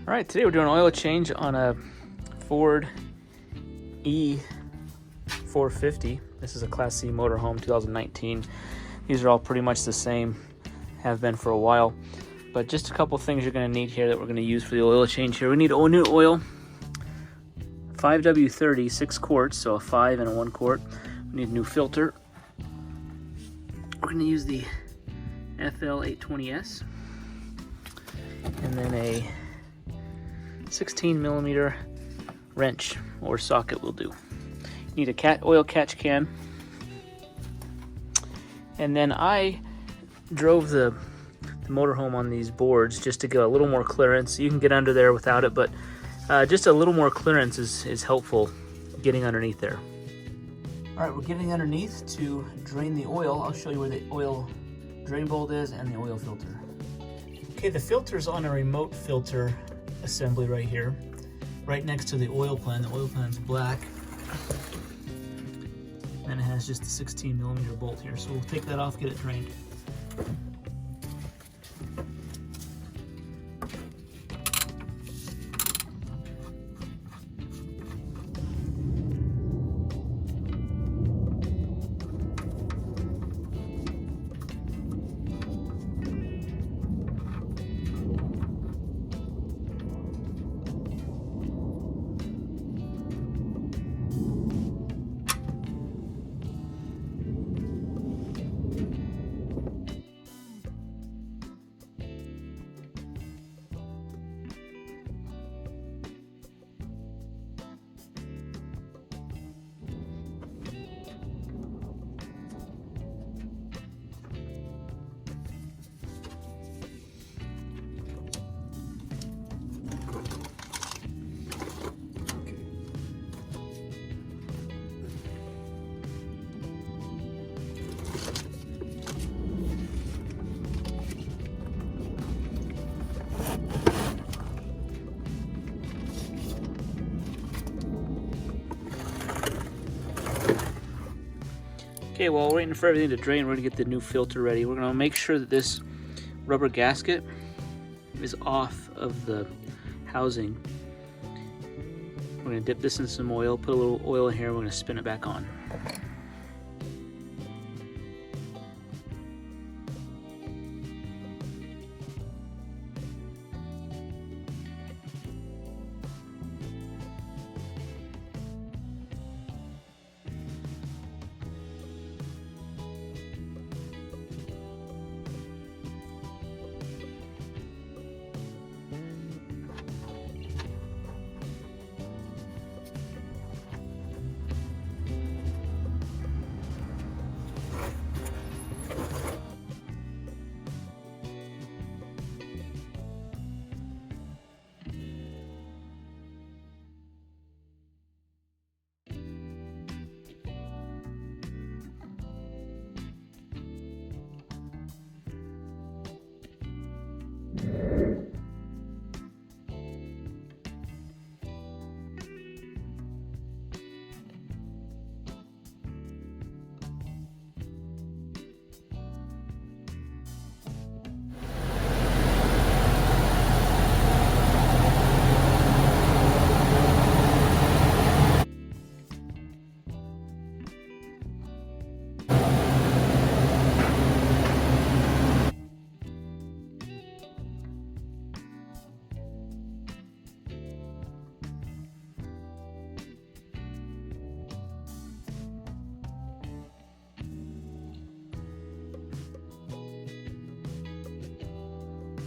All right, today we're doing an oil change on a Ford E450. This is a Class C Motorhome 2019. These are all pretty much the same, have been for a while. But just a couple things you're going to need here that we're going to use for the oil change here. We need new oil, 5W30, 6 quarts, so a 5 and a 1 quart. We need a new filter. We're going to use the FL820S. And then a 16 millimeter wrench or socket will do. You need a oil catch can. And then I drove the motorhome on these boards just to get a little more clearance. You can get under there without it, but just a little more clearance is helpful getting underneath there. All right, we're getting underneath to drain the oil. I'll show you where the oil drain bolt is and the oil filter. Okay, the filter's on a remote filter assembly right here, right next to the oil pan. The oil pan's black, and it has just a 16 millimeter bolt here. So we'll take that off, get it drained. Okay, while we're waiting for everything to drain, we're gonna get the new filter ready. We're gonna make sure that this rubber gasket is off of the housing. We're gonna dip this in some oil, put a little oil in here, and we're gonna spin it back on.